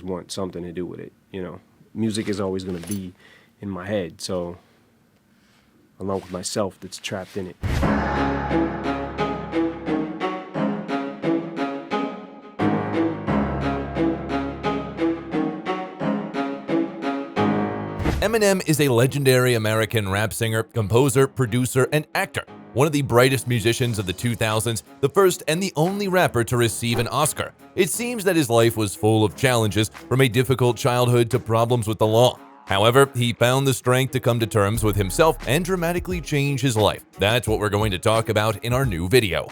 want something to do with it. You know, music is always going to be in my head. So, along with myself that's trapped in it. Eminem is a legendary American rap singer, composer, producer, and actor. One of the brightest musicians of the 2000s, the first and the only rapper to receive an Oscar. It seems that his life was full of challenges, from a difficult childhood to problems with the law. However, he found the strength to come to terms with himself and dramatically change his life. That's what we're going to talk about in our new video.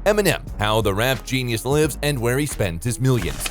Eminem, how the rap genius lives and where he spent his millions.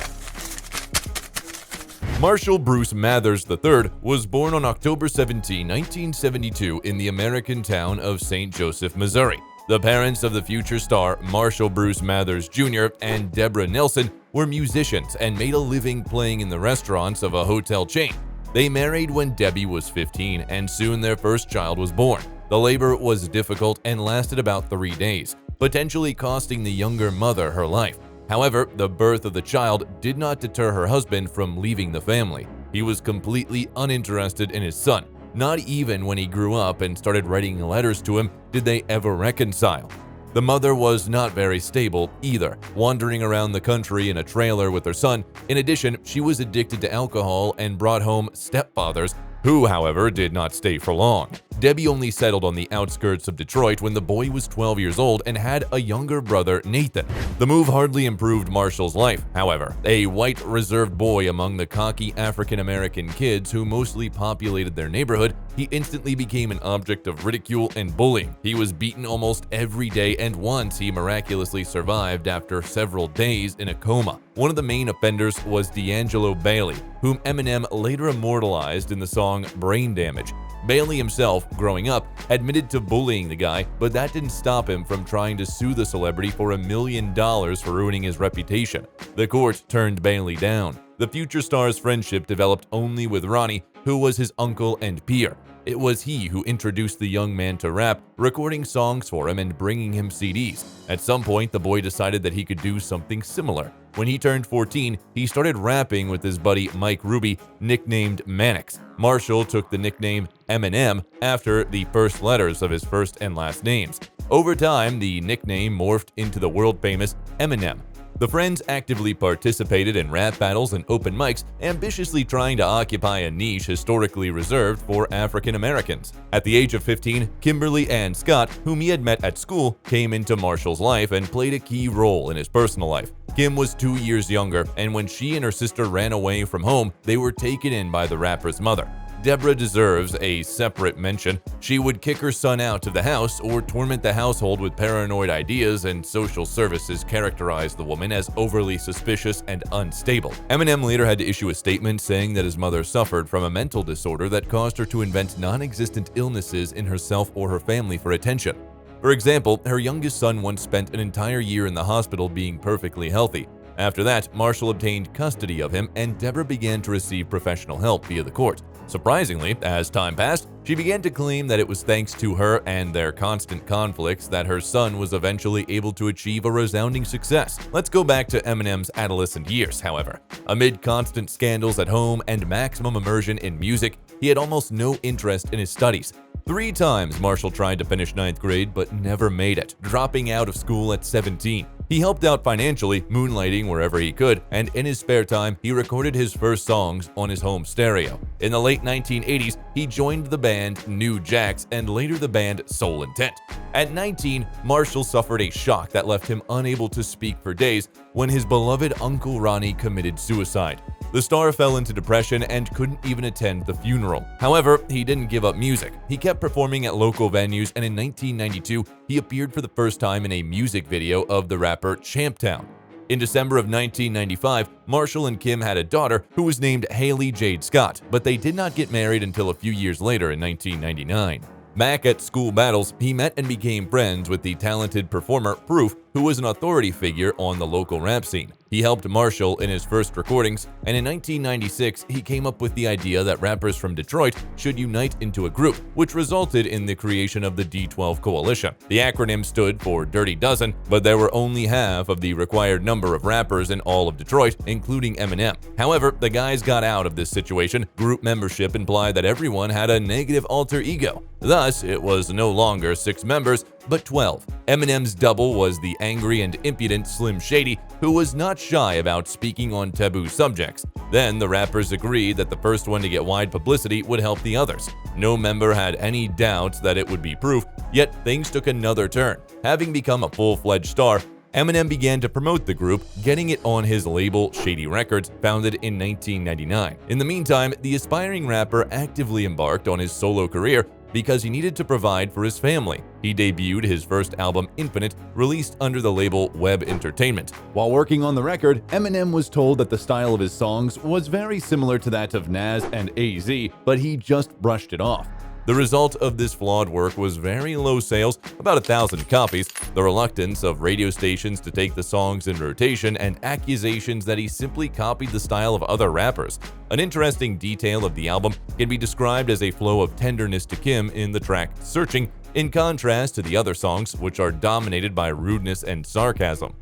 Marshall Bruce Mathers III was born on October 17, 1972 in the American town of St. Joseph, Missouri. The parents of the future star, Marshall Bruce Mathers Jr. and Deborah Nelson, were musicians and made a living playing in the restaurants of a hotel chain. They married when Debbie was 15, and soon their first child was born. The labor was difficult and lasted about 3 days, potentially costing the younger mother her life. However, the birth of the child did not deter her husband from leaving the family. He was completely uninterested in his son. Not even when he grew up and started writing letters to him did they ever reconcile. The mother was not very stable either, wandering around the country in a trailer with her son. In addition, she was addicted to alcohol and brought home stepfathers, who, however, did not stay for long. Debbie only settled on the outskirts of Detroit when the boy was 12 years old and had a younger brother, Nathan. The move hardly improved Marshall's life, however. A white, reserved boy among the cocky African-American kids who mostly populated their neighborhood, he instantly became an object of ridicule and bullying. He was beaten almost every day, and once he miraculously survived after several days in a coma. One of the main offenders was D'Angelo Bailey, whom Eminem later immortalized in the song Brain Damage. Bailey himself, growing up, admitted to bullying the guy, but that didn't stop him from trying to sue the celebrity for $1 million for ruining his reputation. The court turned Bailey down. The future star's friendship developed only with Ronnie, who was his uncle and peer. It was he who introduced the young man to rap, recording songs for him and bringing him CDs. At some point, the boy decided that he could do something similar. When he turned 14, he started rapping with his buddy Mike Ruby, nicknamed Mannix. Marshall took the nickname Eminem after the first letters of his first and last names. Over time, the nickname morphed into the world-famous Eminem. The friends actively participated in rap battles and open mics, ambitiously trying to occupy a niche historically reserved for African Americans. At the age of 15, Kimberly Ann Scott, whom he had met at school, came into Marshall's life and played a key role in his personal life. Kim was 2 years younger, and when she and her sister ran away from home, they were taken in by the rapper's mother. Deborah deserves a separate mention. She would kick her son out of the house or torment the household with paranoid ideas, and social services characterized the woman as overly suspicious and unstable. Eminem later had to issue a statement saying that his mother suffered from a mental disorder that caused her to invent non-existent illnesses in herself or her family for attention. For example, her youngest son once spent an entire year in the hospital being perfectly healthy. After that, Marshall obtained custody of him, and Deborah began to receive professional help via the court. Surprisingly, as time passed, she began to claim that it was thanks to her and their constant conflicts that her son was eventually able to achieve a resounding success. Let's go back to Eminem's adolescent years, however. Amid constant scandals at home and maximum immersion in music, he had almost no interest in his studies. 3 times Marshall tried to finish 9th grade but never made it, dropping out of school at 17. He helped out financially, moonlighting wherever he could, and in his spare time, he recorded his first songs on his home stereo. In the late 1980s, he joined the band New Jacks and later the band Soul Intent. At 19, Marshall suffered a shock that left him unable to speak for days when his beloved Uncle Ronnie committed suicide. The star fell into depression and couldn't even attend the funeral. However, he didn't give up music. He kept performing at local venues, and in 1992, he appeared for the first time in a music video of the rapper Champtown. In December of 1995, Marshall and Kim had a daughter who was named Haley Jade Scott, but they did not get married until a few years later in 1999. Back at school battles, he met and became friends with the talented performer Proof, who was an authority figure on the local rap scene. He helped Marshall in his first recordings, and in 1996 he came up with the idea that rappers from Detroit should unite into a group, which resulted in the creation of the D12 Coalition. The acronym stood for Dirty Dozen, but there were only half of the required number of rappers in all of Detroit, including Eminem. However, the guys got out of this situation. Group membership implied that everyone had a negative alter ego. Thus, it was no longer 6 members, but 12. Eminem's double was the angry and impudent Slim Shady, who was not shy about speaking on taboo subjects. Then the rappers agreed that the first one to get wide publicity would help the others. No member had any doubts that it would be proof, yet things took another turn. Having become a full-fledged star, Eminem began to promote the group, getting it on his label Shady Records, founded in 1999. In the meantime, the aspiring rapper actively embarked on his solo career because he needed to provide for his family. He debuted his first album, Infinite, released under the label Web Entertainment. While working on the record, Eminem was told that the style of his songs was very similar to that of Nas and AZ, but he just brushed it off. The result of this flawed work was very low sales, about 1,000 copies, the reluctance of radio stations to take the songs in rotation, and accusations that he simply copied the style of other rappers. An interesting detail of the album can be described as a flow of tenderness to Kim in the track Searching, in contrast to the other songs, which are dominated by rudeness and sarcasm.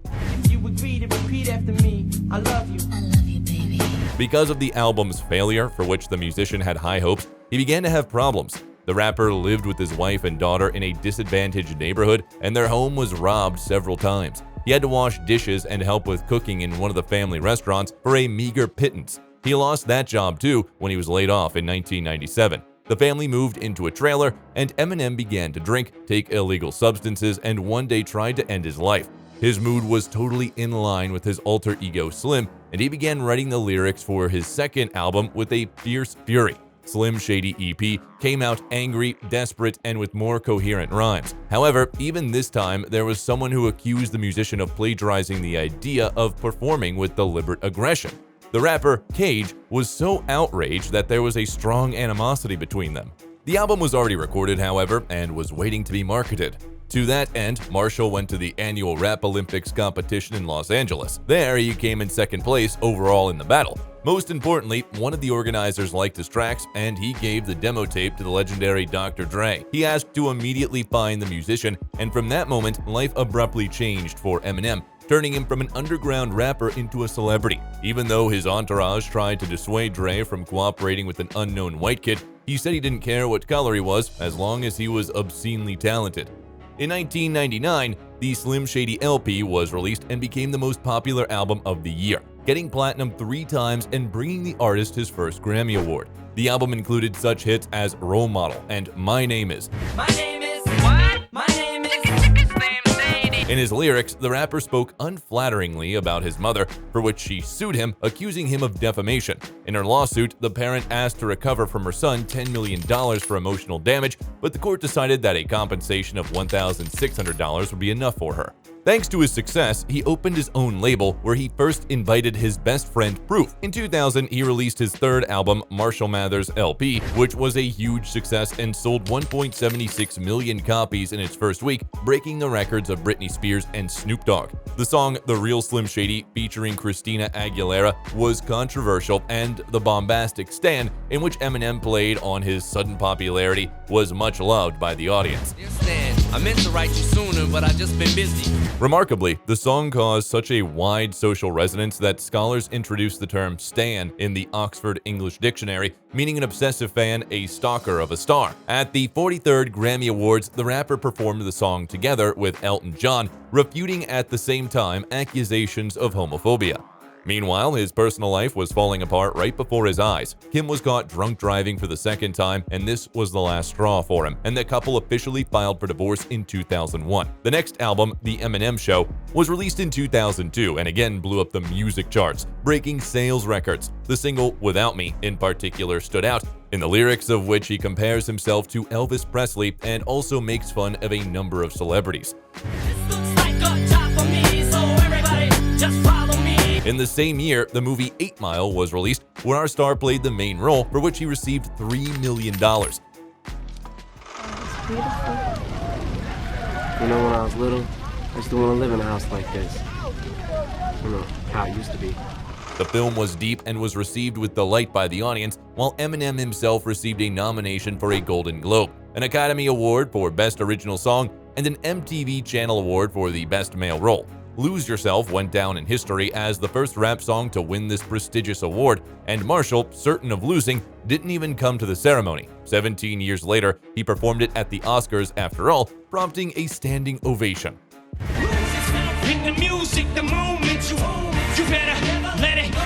You agree to repeat after me, I love you. I love you, baby. Because of the album's failure, for which the musician had high hopes, he began to have problems. The rapper lived with his wife and daughter in a disadvantaged neighborhood, and their home was robbed several times. He had to wash dishes and help with cooking in one of the family restaurants for a meager pittance. He lost that job too when he was laid off in 1997. The family moved into a trailer, and Eminem began to drink, take illegal substances, and one day tried to end his life. His mood was totally in line with his alter ego Slim, and he began writing the lyrics for his second album with a fierce fury. Slim Shady EP came out angry, desperate, and with more coherent rhymes. However, even this time, there was someone who accused the musician of plagiarizing the idea of performing with deliberate aggression. The rapper, Cage, was so outraged that there was a strong animosity between them. The album was already recorded, however, and was waiting to be marketed. To that end, Marshall went to the annual Rap Olympics competition in Los Angeles. There, he came in second place overall in the battle. Most importantly, one of the organizers liked his tracks, and he gave the demo tape to the legendary Dr. Dre. He asked to immediately find the musician, and from that moment, life abruptly changed for Eminem, turning him from an underground rapper into a celebrity. Even though his entourage tried to dissuade Dre from cooperating with an unknown white kid, he said he didn't care what color he was as long as he was obscenely talented. In 1999, the Slim Shady LP was released and became the most popular album of the year, getting platinum 3 times and bringing the artist his first Grammy Award. The album included such hits as Role Model and My Name Is. My name is what? My name is Slim Shady. In his lyrics, the rapper spoke unflatteringly about his mother, for which she sued him, accusing him of defamation. In her lawsuit, the parent asked to recover from her son $10 million for emotional damage, but the court decided that a compensation of $1,600 would be enough for her. Thanks to his success, he opened his own label where he first invited his best friend Proof. In 2000, he released his third album, Marshall Mathers LP, which was a huge success and sold 1.76 million copies in its first week, breaking the records of Britney Spears and Snoop Dogg. The song The Real Slim Shady, featuring Christina Aguilera, was controversial, and the bombastic Stan, in which Eminem played on his sudden popularity, was much loved by the audience. Dear Stan, I meant to write you sooner, but I've just been busy. Remarkably, the song caused such a wide social resonance that scholars introduced the term stan in the Oxford English Dictionary, meaning an obsessive fan, a stalker of a star. At the 43rd Grammy Awards, the rapper performed the song together with Elton John, refuting at the same time accusations of homophobia. Meanwhile, his personal life was falling apart right before his eyes. Kim was caught drunk driving for the second time, and this was the last straw for him, and the couple officially filed for divorce in 2001. The next album, The Eminem Show, was released in 2002 and again blew up the music charts, breaking sales records. The single Without Me, in particular, stood out, in the lyrics of which he compares himself to Elvis Presley and also makes fun of a number of celebrities. This looks like a job for me, so everybody just follow me. In the same year, the movie 8 Mile was released, where our star played the main role, for which he received $3 million. Beautiful. You know, when I was little, I used to want to live in a house like this. you know, how it used to be. The film was deep and was received with delight by the audience, while Eminem himself received a nomination for a Golden Globe, an Academy Award for Best Original Song, and an MTV Channel Award for the Best Male Role. Lose Yourself went down in history as the first rap song to win this prestigious award, and Marshall, certain of losing, didn't even come to the ceremony. 17 years later, he performed it at the Oscars after all, prompting a standing ovation. In the music, the moment you better let it go.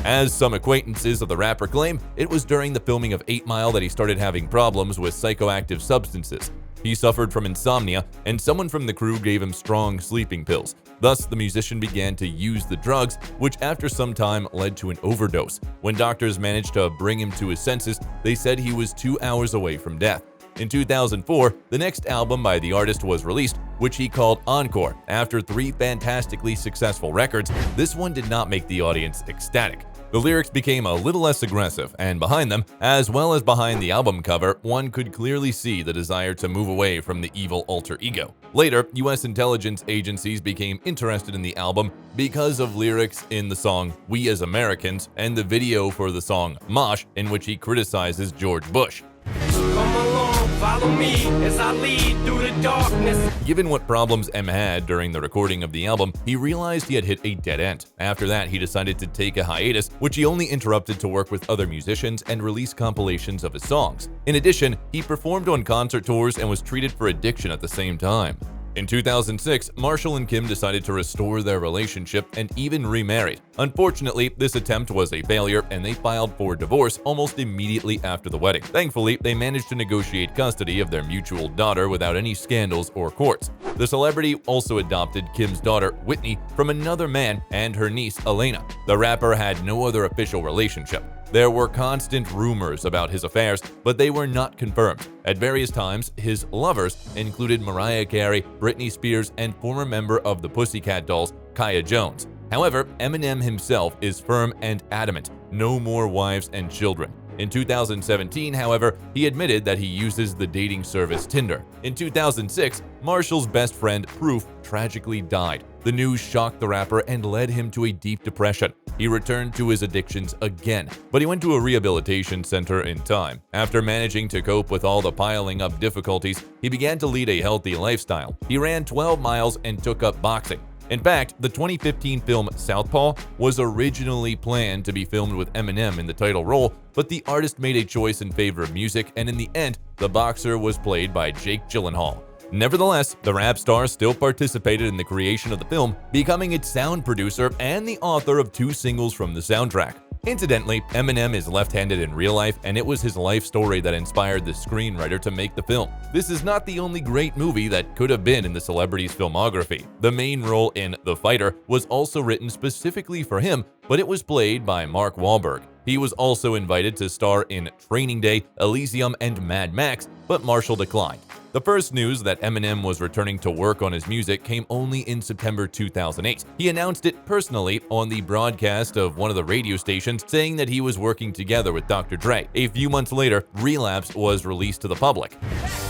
As some acquaintances of the rapper claim, it was during the filming of 8 Mile that he started having problems with psychoactive substances. He suffered from insomnia, and someone from the crew gave him strong sleeping pills. Thus, the musician began to use the drugs, which after some time led to an overdose. When doctors managed to bring him to his senses, they said he was 2 hours away from death. In 2004, the next album by the artist was released, which he called Encore. After 3 fantastically successful records, this one did not make the audience ecstatic. The lyrics became a little less aggressive, and behind them, as well as behind the album cover, one could clearly see the desire to move away from the evil alter ego. Later, US intelligence agencies became interested in the album because of lyrics in the song We as Americans and the video for the song Mosh, in which he criticizes George Bush. Come along, follow me as I lead through the darkness. Given what problems M had during the recording of the album, he realized he had hit a dead end. After that, he decided to take a hiatus, which he only interrupted to work with other musicians and release compilations of his songs. In addition, he performed on concert tours and was treated for addiction at the same time. In 2006, Marshall and Kim decided to restore their relationship and even remarried. Unfortunately, this attempt was a failure and they filed for divorce almost immediately after the wedding. Thankfully, they managed to negotiate custody of their mutual daughter without any scandals or courts. The celebrity also adopted Kim's daughter, Whitney, from another man and her niece, Elena. The rapper had no other official relationship. There were constant rumors about his affairs, but they were not confirmed. At various times, his lovers included Mariah Carey, Britney Spears, and former member of the Pussycat Dolls, Kaya Jones. However, Eminem himself is firm and adamant, no more wives and children. In 2017, however, he admitted that he uses the dating service Tinder. In 2006, Marshall's best friend, Proof, tragically died. The news shocked the rapper and led him to a deep depression. He returned to his addictions again, but he went to a rehabilitation center in time. After managing to cope with all the piling up difficulties, he began to lead a healthy lifestyle. He ran 12 miles and took up boxing. In fact, the 2015 film Southpaw was originally planned to be filmed with Eminem in the title role, but the artist made a choice in favor of music, and in the end, the boxer was played by Jake Gyllenhaal. Nevertheless, the rap star still participated in the creation of the film, becoming its sound producer and the author of 2 singles from the soundtrack. Incidentally, Eminem is left-handed in real life, and it was his life story that inspired the screenwriter to make the film. This is not the only great movie that could have been in the celebrity's filmography. The main role in The Fighter was also written specifically for him, but it was played by Mark Wahlberg. He was also invited to star in Training Day, Elysium, and Mad Max, but Marshall declined. The first news that Eminem was returning to work on his music came only in September 2008. He announced it personally on the broadcast of one of the radio stations, saying that he was working together with Dr. Dre. A few months later, Relapse was released to the public.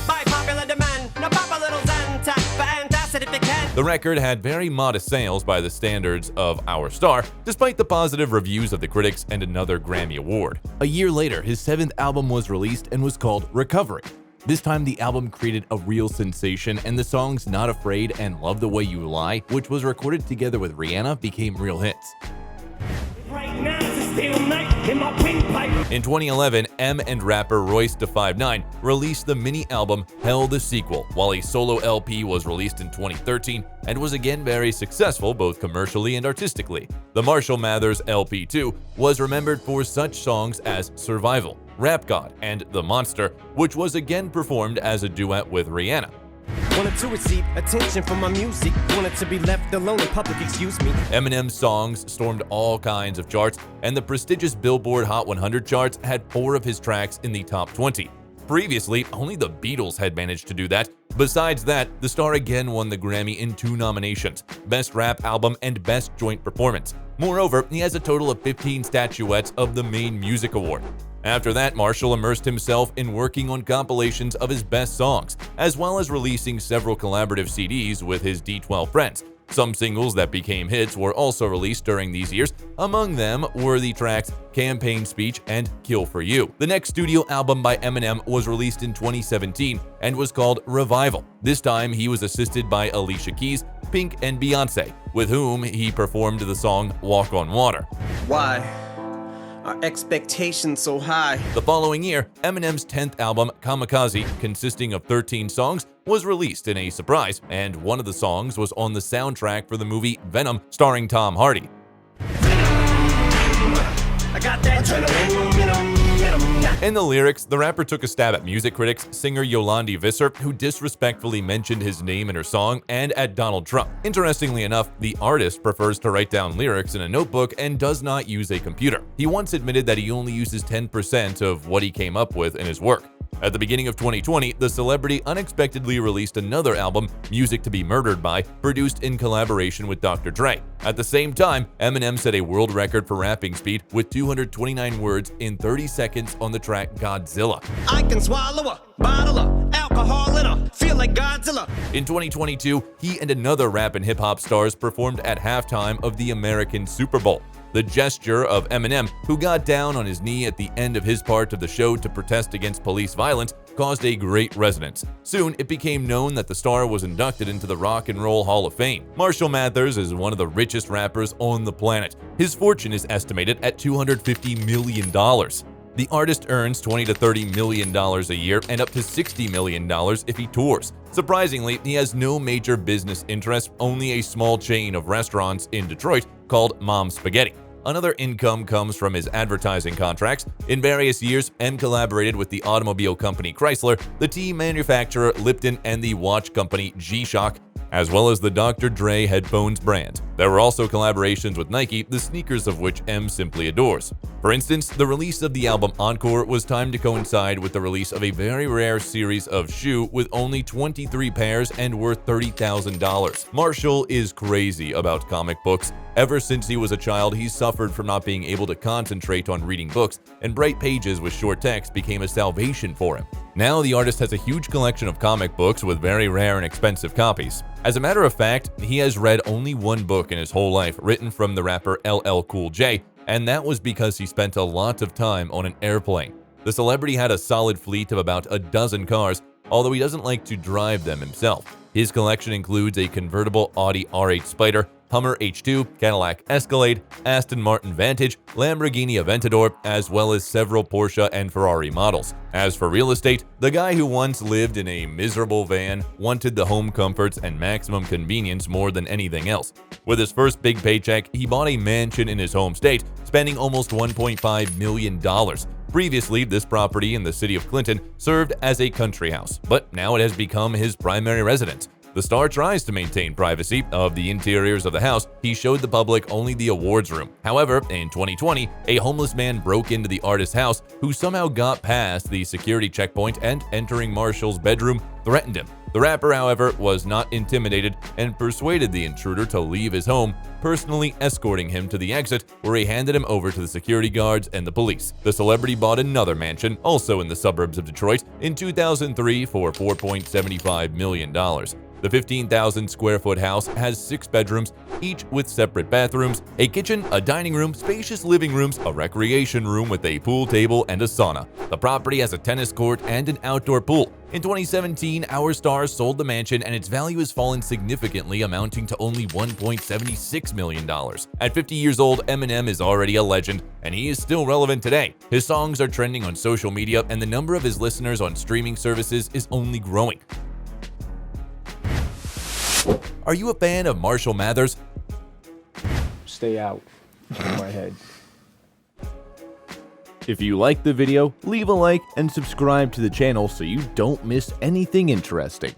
By popular demand, now pop a little Zantac, fantastic if you can. The record had very modest sales by the standards of Our Star, despite the positive reviews of the critics and another Grammy Award. A year later, his 7th album was released and was called Recovery. This time, the album created a real sensation, and the songs Not Afraid and Love the Way You Lie, which was recorded together with Rihanna, became real hits. Right now it's a steel knife in my windpipe. In 2011, M and rapper Royce da 5'9" released the mini-album Hell the Sequel, while a solo LP was released in 2013 and was again very successful both commercially and artistically. The Marshall Mathers LP2 was remembered for such songs as Survival, Rap God, and The Monster, which was again performed as a duet with Rihanna. Wanted to receive attention from my music. Wanted to be left alone in public, excuse me. Eminem's songs stormed all kinds of charts, and the prestigious Billboard Hot 100 charts had 4 of his tracks in the top 20. Previously, only the Beatles had managed to do that. Besides that, the star again won the Grammy in 2 nominations, Best Rap Album and Best Joint Performance. Moreover, he has a total of 15 statuettes of the Main Music Award. After that, Marshall immersed himself in working on compilations of his best songs, as well as releasing several collaborative CDs with his D12 friends. Some singles that became hits were also released during these years. Among them were the tracks Campaign Speech and Kill For You. The next studio album by Eminem was released in 2017 and was called Revival. This time he was assisted by Alicia Keys, Pink, and Beyonce, with whom he performed the song Walk on Water. Why are expectations so high? The following year, Eminem's 10th album, Kamikaze, consisting of 13 songs, was released in a surprise, and one of the songs was on the soundtrack for the movie Venom, starring Tom Hardy. I got that adrenaline. In the lyrics, the rapper took a stab at music critics, singer Yolandi Visser, who disrespectfully mentioned his name in her song, and at Donald Trump. Interestingly enough, the artist prefers to write down lyrics in a notebook and does not use a computer. He once admitted that he only uses 10% of what he came up with in his work. At the beginning of 2020, the celebrity unexpectedly released another album, Music to Be Murdered By, produced in collaboration with Dr. Dre. At the same time, Eminem set a world record for rapping speed with 229 words in 30 seconds on the track Godzilla. I can swallow a bottle of alcohol in a feel like Godzilla. In 2022, he and another rap and hip-hop stars performed at halftime of the American Super Bowl. The gesture of Eminem, who got down on his knee at the end of his part of the show to protest against police violence, caused a great resonance. Soon, it became known that the star was inducted into the Rock and Roll Hall of Fame. Marshall Mathers is one of the richest rappers on the planet. His fortune is estimated at $250 million. The artist earns $20 to $30 million a year and up to $60 million if he tours. Surprisingly, he has no major business interests, only a small chain of restaurants in Detroit called Mom's Spaghetti. Another income comes from his advertising contracts. In various years, M collaborated with the automobile company Chrysler, the tea manufacturer Lipton, and the watch company G-Shock, as well as the Dr. Dre headphones brand. There were also collaborations with Nike, the sneakers of which M simply adores. For instance, the release of the album Encore was timed to coincide with the release of a very rare series of shoe with only 23 pairs and worth $30,000. Marshall is crazy about comic books. Ever since he was a child, he suffered from not being able to concentrate on reading books, and bright pages with short text became a salvation for him. Now the artist has a huge collection of comic books with very rare and expensive copies. As a matter of fact, he has read only one book in his whole life, written from the rapper LL Cool J, and that was because he spent a lot of time on an airplane. The celebrity had a solid fleet of about a dozen cars, although he doesn't like to drive them himself. His collection includes a convertible Audi R8 Spider, Hummer H2, Cadillac Escalade, Aston Martin Vantage, Lamborghini Aventador, as well as several Porsche and Ferrari models. As for real estate, the guy who once lived in a miserable van wanted the home comforts and maximum convenience more than anything else. With his first big paycheck, he bought a mansion in his home state, spending almost $1.5 million. Previously, this property in the city of Clinton served as a country house, but now it has become his primary residence. The star tries to maintain privacy of the interiors of the house. He showed the public only the awards room. However, in 2020, a homeless man broke into the artist's house, who somehow got past the security checkpoint and, entering Marshall's bedroom, threatened him. The rapper, however, was not intimidated and persuaded the intruder to leave his home, personally escorting him to the exit, where he handed him over to the security guards and the police. The celebrity bought another mansion, also in the suburbs of Detroit, in 2003 for $4.75 million. The 15,000 square foot house has 6 bedrooms, each with separate bathrooms, a kitchen, a dining room, spacious living rooms, a recreation room with a pool table and a sauna. The property has a tennis court and an outdoor pool. In 2017, our star sold the mansion and its value has fallen significantly, amounting to only $1.76 million. At 50 years old, Eminem is already a legend, and he is still relevant today. His songs are trending on social media, and the number of his listeners on streaming services is only growing. Are you a fan of Marshall Mathers? Stay out of my head. If you liked the video, leave a like and subscribe to the channel so you don't miss anything interesting.